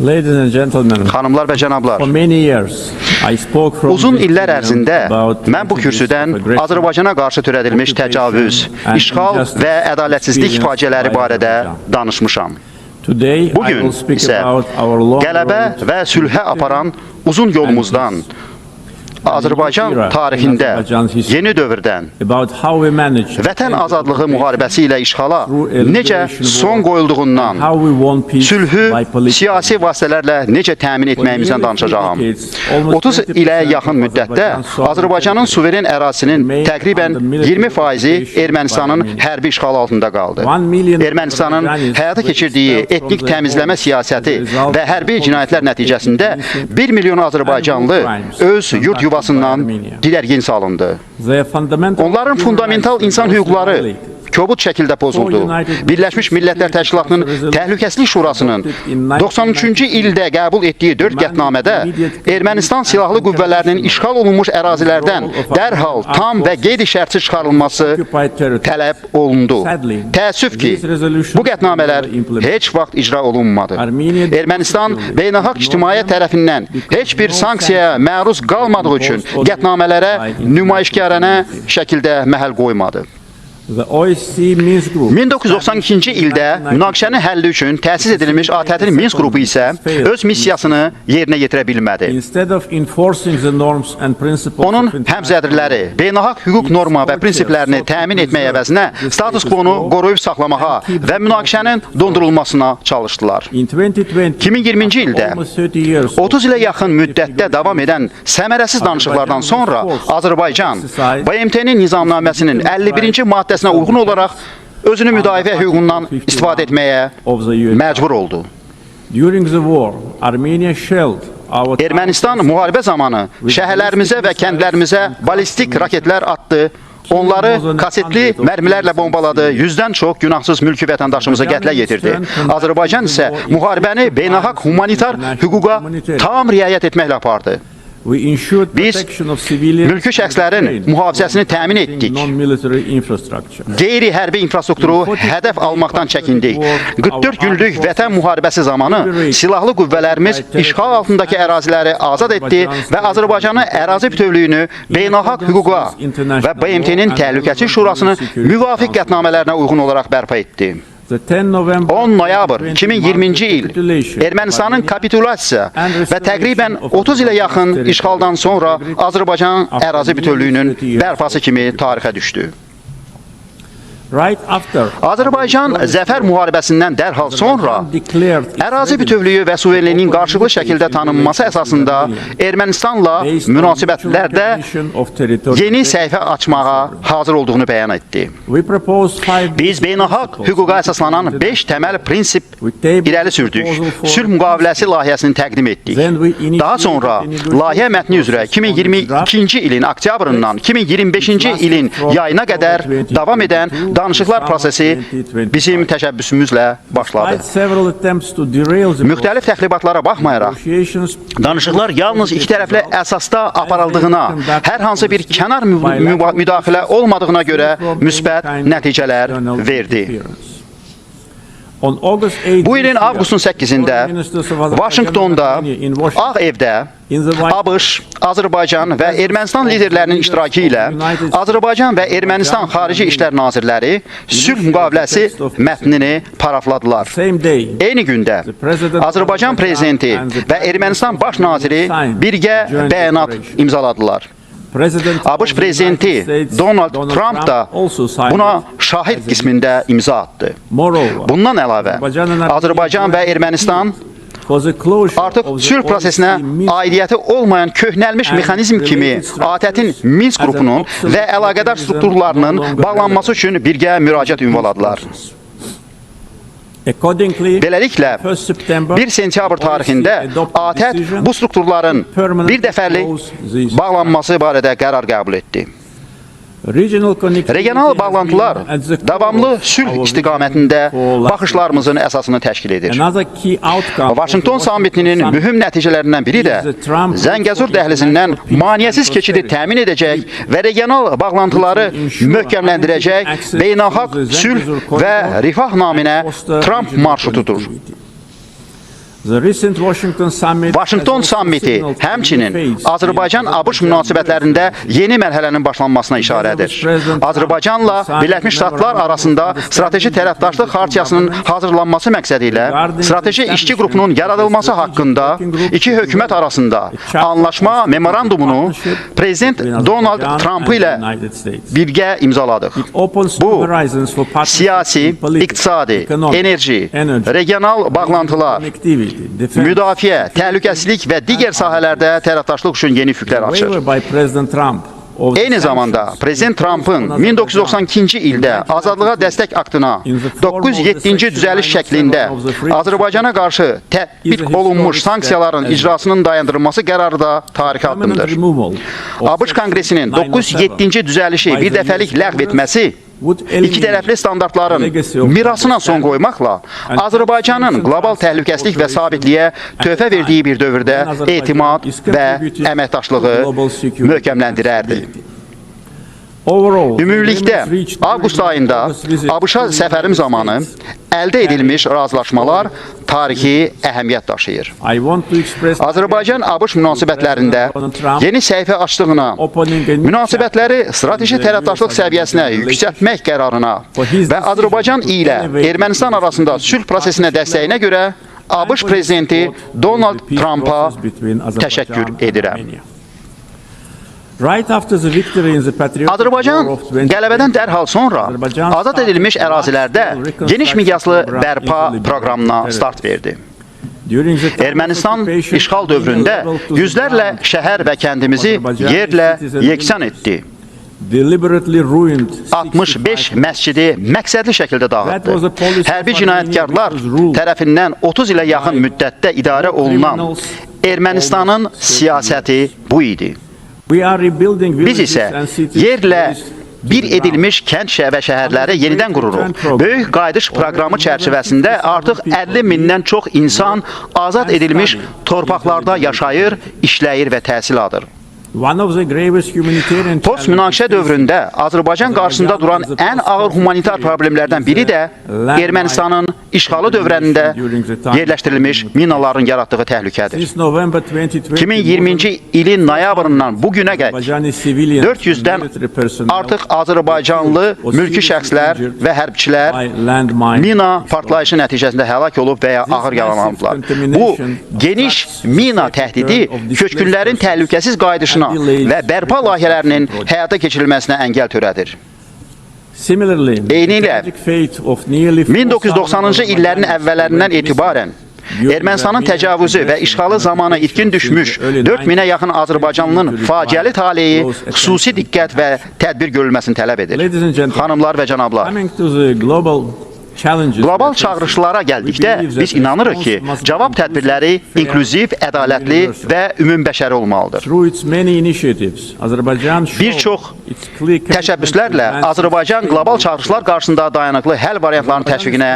Ladies and gentlemen, Xanımlar və cənablar, for many years, I spoke from uzun this illər podium ərzində about mən bu kürsüdən aggression, Azərbaycana qarşı törədilmiş təcavüz, and işğal injustice və ədalətsizlik experienced faciələri by barədə Azerbaijan. danışmışam. Today, I Bugün will speak isə about our long qələbə road və sülhə aparan uzun yolumuzdan, Azərbaycan tarixində yeni dövrdən, about how we managed vətən azadlığı müharibəsi ilə işğala necə son qoyulduğundan, how we won peace sülhü by political siyasi vasitələrlə necə təmin etməyimizdən danışacağam. 30 ilə yaxın müddətdə Azərbaycanın suveren ərazisinin təqribən 20% Ermənistanın hərbi işğalı altında qaldı. Ermənistanın həyata keçirdiyi etnik təmizləmə siyasəti və hərbi cinayətlər nəticəsində 1 milyon Azərbaycanlı öz yurt yuvasından didərgin salındı. Onların fundamental insan hüquqları kobud şəkildə pozuldu. Birləşmiş Millətlər Təşkilatının Təhlükəsizlik Şurasının 93-cü ildə qəbul etdiyi 4 qətnamədə Ermənistan silahlı qüvvələrinin işğal olunmuş ərazilərdən dərhal tam və qeyri-şərtsiz çıxarılması tələb olundu. Təəssüf ki, bu qətnamələr heç vaxt icra olunmadı. Ermənistan beynəlxalq ictimaiyyət tərəfindən heç bir sanksiyaya məruz qalmadığı üçün qətnamələrə nümayişkarənə şəkildə məhəl qoymadı. 1992-ci ildə münaqişənin həlli üçün təsis edilmiş ATƏT-in Minsk qrupu isə öz missiyasını yerinə yetirə bilmədi. Onun həmzədriləri beynəlxalq hüquq norma və prinsiplərini təmin etmək əvəzinə status quo-nu qoruyub saxlamağa və münaqişənin dondurulmasına çalışdılar. 2020-ci ildə 30 ilə yaxın müddətdə davam edən səmərəsiz danışıqlardan sonra Azərbaycan BMT-nin nizamnaməsinin 51-ci maddəsinə uyğun olaraq özünü müdafiə hüququndan istifadə etməyə məcbur oldu. Ermənistan müharibə zamanı şəhərlərimizə və kəndlərimizə balistik raketlər atdı, onları kasetli mərmilərlə bombaladı, 100-dən çox günahsız mülki vətəndaşımızı qətlə yetirdi. Azərbaycan isə müharibəni beynəlxalq humanitar hüquqa tam riayət etməklə apardı. Biz mülki şəxslərin mühafizəsini təmin etdik. Qeyri-hərbi infrastrukturu hədəf almaqdan çəkindik. 44 günlük vətən müharibəsi zamanı silahlı qüvvələrimiz işğal altındakı əraziləri azad etdi və Azərbaycanın ərazi bütövlüyünü beynəlxalq hüquqa və BMT-nin Təhlükəsizlik Şurasının müvafiq qətnamələrinə uyğun olaraq bərpa etdi. 10 noyabr 2020-ci il Ermənistanın kapitulyasiya və təqribən 30 ilə yaxın işğaldan sonra Azərbaycan ərazi bütövlüyünün bərpası kimi tarixə düşdü. Azərbaycan zəfər müharibəsindən dərhal sonra ərazi bütövlüyü və suverenliyin qarşılıqlı şəkildə tanınması əsasında Ermənistanla münasibətlərdə yeni səhifə açmağa hazır olduğunu bəyan etdi. Biz beynəlxalq hüquqa əsaslanan 5 təməl prinsip irəli sürdük. Sülh müqaviləsi layihəsini təqdim etdik. Daha sonra layihə mətni üzrə 2022-ci ilin oktyabrından 2025-ci ilin yayına qədər davam edən danışıqlar prosesi bizim təşəbbüsümüzlə başladı. Müxtəlif təxribatlara baxmayaraq, danışıqlar yalnız iki tərəfli əsasda aparıldığına, hər hansı bir kənar müdaxilə olmadığına görə müsbət nəticələr verdi. Bu ilin avqustun 8-də Vaşinqtonda, Ağ Evdə ABŞ, Azərbaycan və Ermənistan liderlərinin iştirakı ilə Azərbaycan və Ermənistan Xarici İşlər Nazirləri sülh müqaviləsi mətnini parafladılar. Eyni gündə Azərbaycan Prezidenti və Ermənistan Baş Naziri birgə bəyanat imzaladılar. ABŞ Prezidenti Donald Trump da buna şahid qismində imza atdı. Bundan əlavə, Azərbaycan və Ermənistan artıq sülh prosesinə aidiyyəti olmayan köhnəlmiş mexanizm kimi ATƏT-in Minsk qrupunun və əlaqədar strukturlarının bağlanması üçün birgə müraciət ünvaladılar. Beləliklə, 1 sentyabr tarixində ATƏT bu strukturların bir dəfəlik bağlanması barədə qərar qəbul etdi. Regional bağlantılar davamlı sülh istiqamətində baxışlarımızın əsasını təşkil edir. Vaşinqton sammitinin mühüm nəticələrindən biri də Zəngəzur dəhlizindən maneəsiz keçidi təmin edəcək və regional bağlantıları möhkəmləndirəcək beynəlxalq sülh və rifah naminə Trump marşrutudur. The recent Washington Summit Vaşinqton sammiti həmçinin Azərbaycan-ABŞ münasibətlərində yeni mərhələnin başlanmasına işarədir. Azərbaycanla Birləşmiş Ştatlar arasında strateji tərəfdaşlıq xartiyasının hazırlanması məqsədi ilə strateji işçi qrupunun yaradılması haqqında iki hökumət arasında anlaşma memorandumunu Prezident Donald Trump ilə birgə imzaladıq. Bu, siyasi, iqtisadi, enerji, regional bağlantılar, müdafiə, təhlükəsizlik və digər sahələrdə tərəfdaşlıq üçün yeni üfüqlər açır. Eyni zamanda Prezident Trump'ın 1992-ci ildə azadlığa dəstək aktına 907-ci düzəliş şəklində Azərbaycana qarşı tətbiq olunmuş sanksiyaların icrasının dayandırılması qərarı da tarixi addımdır. ABŞ Konqresinin 907-ci düzəlişi bir dəfəlik ləğv etməsi iki tərəfli standartların mirasına son qoymaqla Azərbaycanın qlobal təhlükəsizlik və sabitliyə töhfə verdiyi bir dövrdə etimad və əməkdaşlığı möhkəmləndirərdi. Ümumilikdə, avqust ayında ABŞ-a səfərim zamanı əldə edilmiş razılaşmalar tarixi əhəmiyyət daşıyır. Azərbaycan-ABŞ münasibətlərində yeni səhifə açdığına, münasibətləri strateji tərəfdaşlıq səviyyəsinə yüksəltmək qərarına və Azərbaycan ilə Ermənistan arasında sülh prosesinə dəstəyinə görə ABŞ prezidenti Donald Trump'a təşəkkür edirəm. Azərbaycan qələbədən dərhal sonra azad edilmiş ərazilərdə geniş miqyaslı bərpa proqramına start verdi. Ermənistan işğal dövründə yüzlərlə şəhər və kəndimizi yerlə yeksan etdi. 65 məscidi məqsədli şəkildə dağıtdı. Hərbi cinayətkarlar tərəfindən 30 ilə yaxın müddətdə idarə olunan Ermənistanın siyasəti bu idi. Biz isə yerlə bir edilmiş kənd və şəhərləri yenidən qururuq. Böyük qayıdış proqramı çərçivəsində artıq 50 mindən çox insan azad edilmiş torpaqlarda yaşayır, işləyir və təhsil alır. Post-münaqişə dövründə Azərbaycan qarşısında duran ən ağır humanitar problemlərdən biri də Ermənistanın işğalı dövrənində yerləşdirilmiş minaların yaratdığı təhlükədir. 2020-ci ilin noyabrından bu günə qədər 400-dən artıq Azərbaycanlı mülki şəxslər və hərbçilər mina partlayışı nəticəsində həlak olub və ya ağır yaralanıblar. Bu, geniş mina təhdidi köçkünlərin təhlükəsiz qayıdışına və bərpa layihələrinin həyata keçirilməsinə əngəl törədir. Eynilə, 1990-cı illərin əvvəllərindən etibarən Ermənistanın təcavüzü və işğalı zamanı itkin düşmüş 4000-ə yaxın Azərbaycanlının faciəli taleyi xüsusi diqqət və tədbir görülməsini tələb edir. Xanımlar və cənablar, qlobal çağırışlara gəldikdə biz inanırıq ki, cavab tədbirləri inklüziv, ədalətli və ümumbəşəri olmalıdır. Bir çox təşəbbüslərlə Azərbaycan qlobal çağırışlar qarşısında dayanıqlı həll variantlarının təşviqinə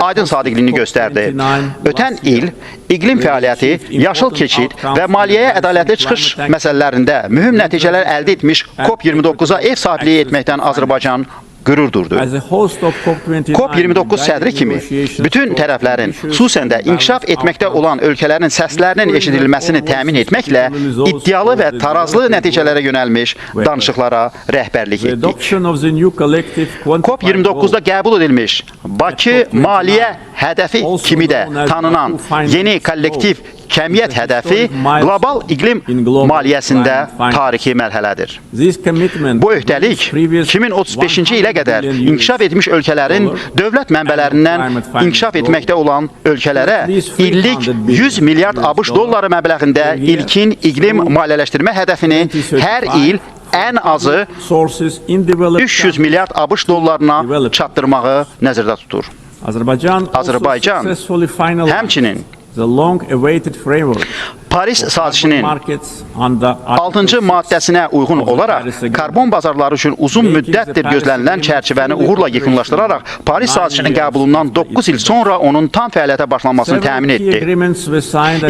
aydın sadiqliyini göstərdi. Ötən il iqlim fəaliyyəti, yaşıl keçid və maliyyəyə ədalətli çıxış məsələlərində mühüm nəticələr əldə etmiş COP29-a ev sahibliyi etməkdən Azərbaycan qürur durdu. COP29 sədri kimi bütün tərəflərin, xüsusən də inkişaf etməkdə olan ölkələrin səslərinin eşidilməsini təmin etməklə iddialı və tarazlı nəticələrə yönəlmiş danışıqlara rəhbərlik etdik. COP29-da qəbul edilmiş Bakı maliyyə hədəfi kimi də tanınan yeni kollektiv kəmiyyət hədəfi qlobal iqlim maliyyəsində tarixi mərhələdir. Bu öhdəlik 2035-ci ilə qədər inkişaf etmiş ölkələrin dövlət mənbələrindən inkişaf etməkdə olan ölkələrə illik 100 milyard ABŞ dolları məbləğində ilkin iqlim maliyyələşdirmə hədəfini hər il ən azı 300 milyard ABŞ dollarına çatdırmağı nəzərdə tutur. Azərbaycan həmçinin Paris sazişinin 6-cı maddəsinə uyğun olaraq karbon bazarları üçün uzun müddətdir gözlənilən çərçivəni uğurla yekunlaşdıraraq Paris sazişinin qəbulundan 9 il sonra onun tam fəaliyyətə başlanmasını təmin etdi.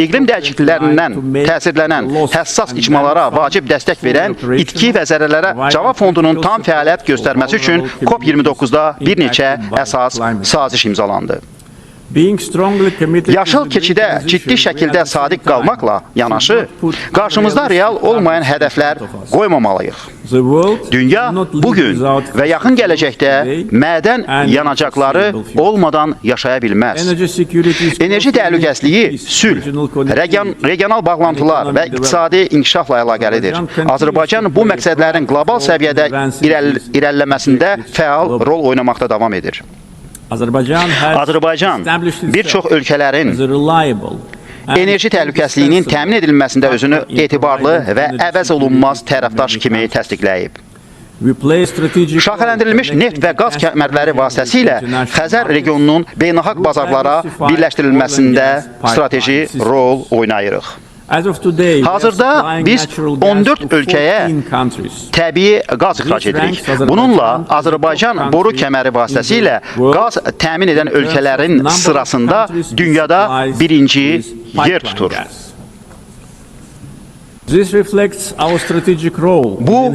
İqlim dəyişikliklərindən təsirlənən həssas icmalara vacib dəstək verən itki və zərərlərə cavab fondunun tam fəaliyyət göstərməsi üçün COP29-da bir neçə əsas saziş imzalandı. Yaşıl keçidə ciddi şəkildə sadiq qalmaqla yanaşı, qarşımızda real olmayan hədəflər qoymamalıyıq. Dünya bugün və yaxın gələcəkdə mədən yanacaqları olmadan yaşaya bilməz. Enerji təhlükəsizliyi, sülh, regional bağlantılar və iqtisadi inkişafla əlaqəlidir. Azərbaycan bu məqsədlərin qlobal səviyyədə irəliləməsində fəal rol oynamaqda davam edir. Azərbaycan bir çox ölkələrin enerji təhlükəsizliyinin təmin edilməsində özünü etibarlı və əvəz olunmaz tərəfdaş kimi təsdiqləyib. Şaxələndirilmiş neft və qaz kəmərləri vasitəsilə Xəzər regionunun beynəlxalq bazarlara birləşdirilməsində strateji rol oynayırıq. Hazırda biz 14 ölkəyə təbii qaz ixrac edirik. Bununla Azərbaycan boru kəməri vasitəsilə qaz təmin edən ölkələrin sırasında dünyada birinci yer tutur. Bu,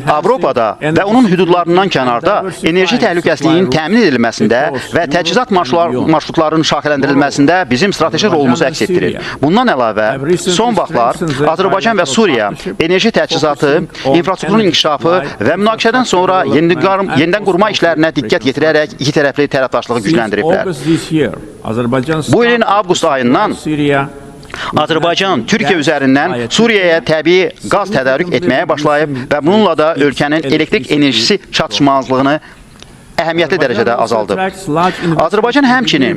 Avropada və onun hüdudlarından kənarda enerji təhlükəsizliyinin təmin edilməsində və təchizat marşrutlarının şaxələndirilməsində bizim strateji rolumuzu əks etdirir. Bundan əlavə, son vaxtlar Azərbaycan və Suriya enerji təchizatı, infrastrukturun inkişafı və münaqişədən sonra yenidən qurma işlərinə diqqət yetirərək iki tərəfli tərəfdaşlığı gücləndiriblər. Bu ilin avqust ayından Azərbaycan Türkiyə üzərindən Suriyaya təbii qaz tədarük etməyə başlayıb və bununla da ölkənin elektrik enerjisi çatışmazlığını əhəmiyyətli dərəcədə azaldıb. Azərbaycan həmçinin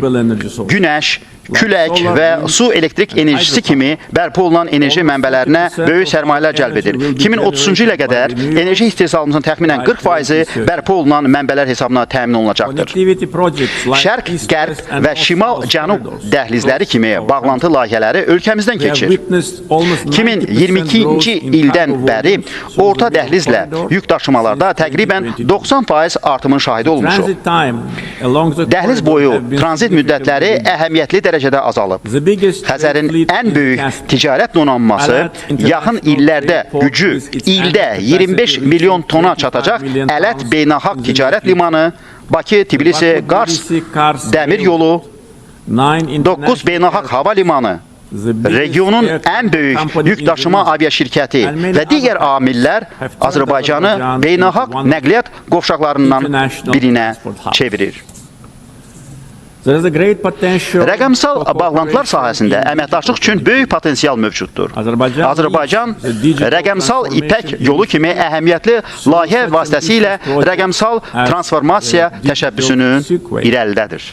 günəş, külək və su elektrik enerjisi kimi bərpa olunan enerji mənbələrinə böyük sərmayələr cəlb edir. 2030-cu ilə qədər enerji istehsalımızın təxminən 40%-i bərpa olunan mənbələr hesabına təmin olunacaqdır. Şərq, qərb və şimal-cənub dəhlizləri kimi bağlantı layihələri ölkəmizdən keçir. 2022-ci ildən bəri orta dəhlizlə yük daşımalarda təqribən 90% artımın şahidi olmuşuq. Dəhliz boyu tranzit müddətləri əhəmiyyətli dərəcədə azalıb. Xəzərin ən böyük ticarət donanması yaxın illərdə gücü ildə 25 milyon tona çatacaq Ələt Beynəlxalq Ticarət Limanı, Bakı, Tbilisi, Qars dəmir yolu, 9 Beynəlxalq Hava Limanı, regionun ən böyük yük daşıma aviaşirkəti və digər amillər Azərbaycanı beynəlxalq nəqliyyat qovşaqlarından birinə çevirir. Rəqəmsal bağlantılar sahəsində əməkdaşlıq üçün böyük potensial mövcuddur. Azərbaycan rəqəmsal İpək yolu kimi əhəmiyyətli layihə vasitəsilə rəqəmsal transformasiya təşəbbüsünün irəlidədir.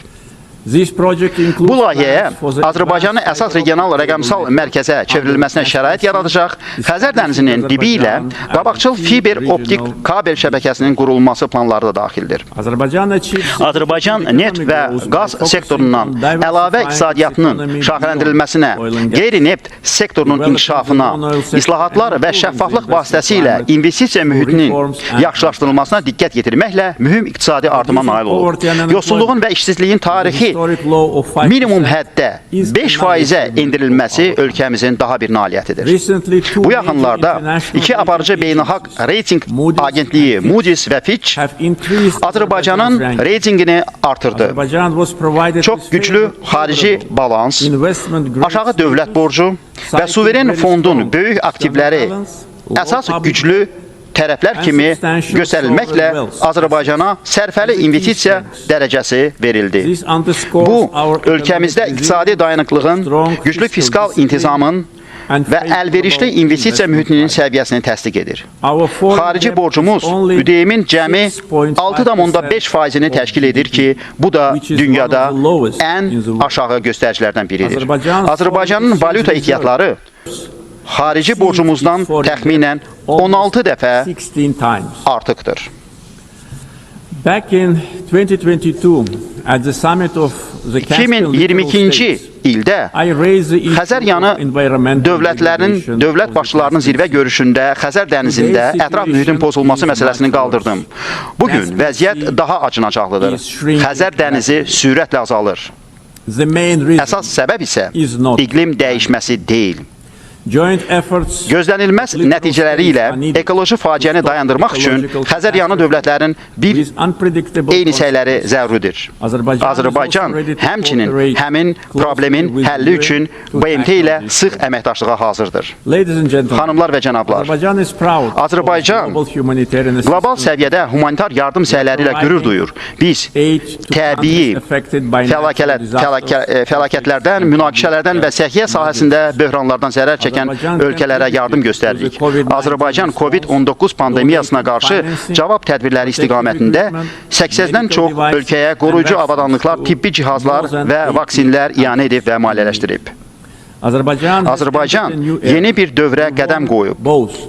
Bu layihəyə Azərbaycanın əsas regional rəqəmsal mərkəzə çevrilməsinə şərait yaradacaq, Xəzər dənizinin dibi ilə qabaqcıl fiber optik kabel şəbəkəsinin qurulması planları da daxildir. Azərbaycan neft və qaz sektorundan əlavə iqtisadiyyatının şaxələndirilməsinə, qeyri-neft sektorunun inkişafına, islahatlar və şəffaflıq vasitəsilə investisiya mühitinin yaxşılaşdırılmasına diqqət yetirməklə mühüm iqtisadi artıma nail olur. Yoxsulluğun və işsizliyin tarixi minimum həddə 5%-ə endirilməsi ölkəmizin daha bir nailiyyətidir. Bu yaxınlarda iki aparıcı beynəlxalq reyting agentliyi Moody's və Fitch Azərbaycanın reytingini artırdı. Çox güclü xarici balans, aşağı dövlət borcu və suveren fondun böyük aktivləri əsas güclü tərəflər kimi göstərilməklə Azərbaycana sərfəli investisiya dərəcəsi verildi. Bu, ölkəmizdə iqtisadi dayanıqlığın, güclü fiskal intizamın və əlverişli investisiya mühitinin səviyyəsini təsdiq edir. Xarici borcumuz ÜDM-in cəmi 6,5%-ni təşkil edir ki, bu da dünyada ən aşağı göstəricilərdən biridir. Azərbaycanın valyuta ehtiyatları xarici borcumuzdan təxminən 16 dəfə artıqdır. 2022-ci ildə Xəzəryanı dövlət başçılarının zirvə görüşündə Xəzər dənizində ətraf mühitin pozulması məsələsini qaldırdım. Bugün vəziyyət daha acınacaqlıdır. Xəzər dənizi sürətlə azalır. Əsas səbəb isə iqlim dəyişməsi deyil. Joint efforts Gözlənilməz nəticələri ilə ekoloji faciəni dayandırmaq üçün Xəzəryanı dövlətlərin bir with unpredictable eyni səyləri zəruridir. Azərbaycan həmçinin həmin problemin həlli üçün BMT ilə sıx əməkdaşlığa hazırdır. Ladies and gentlemen, Xanımlar və cənablar, Azerbaijan is proud Azərbaycan of global humanitarian qlobal assistance səviyyədə humanitar yardım səyləri ilə qürur duyur. Biz aid to təbii countries affected by natural disasters. fəlakətlərdən, münaqişələrdən və səhiyyə sahəsində böhranlardan zərər çəkən ölkələrə yardım göstəririk. Azərbaycan COVID-19 pandemiyasına qarşı cavab tədbirləri istiqamətində 80-dən çox ölkəyə qoruyucu avadanlıqlar, tibbi cihazlar və vaksinlər ianə edib və maliyyələşdirib. Azərbaycan yeni bir dövrə qədəm qoyub.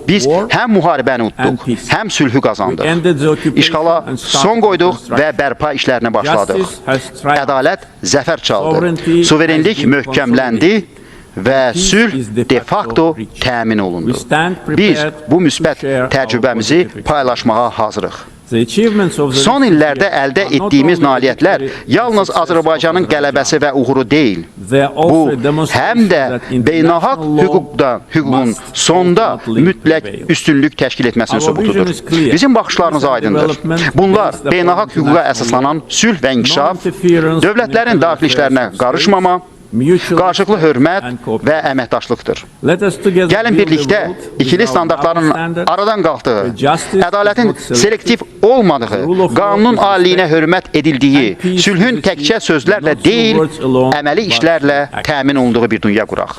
Biz həm müharibəni utduq, həm sülhü qazandıq. İşğala son qoyduq və bərpa işlərinə başladıq. Ədalət zəfər çaldı. Suverenlik möhkəmləndi və sülh de facto təmin olundu. Biz bu müsbət təcrübəmizi paylaşmağa hazırıq. Son illərdə əldə etdiyimiz nailiyyətlər yalnız Azərbaycanın qələbəsi və uğuru deyil. Bu, həm də beynəlxalq hüququn sonda mütləq üstünlük təşkil etməsinin sübutudur. Bizim baxışlarımız aydındır. Bunlar beynəlxalq hüquqa əsaslanan sülh və inkişaf, dövlətlərin daxili işlərinə qarışmama, qarşılıqlı hörmət və əməkdaşlıqdır. Gəlin birlikdə ikili standartların aradan qalxdığı, ədalətin selektiv olmadığı, qanunun aliliyinə hörmət edildiyi, sülhün təkcə sözlərlə deyil, əməli işlərlə təmin olunduğu bir dünya quraq.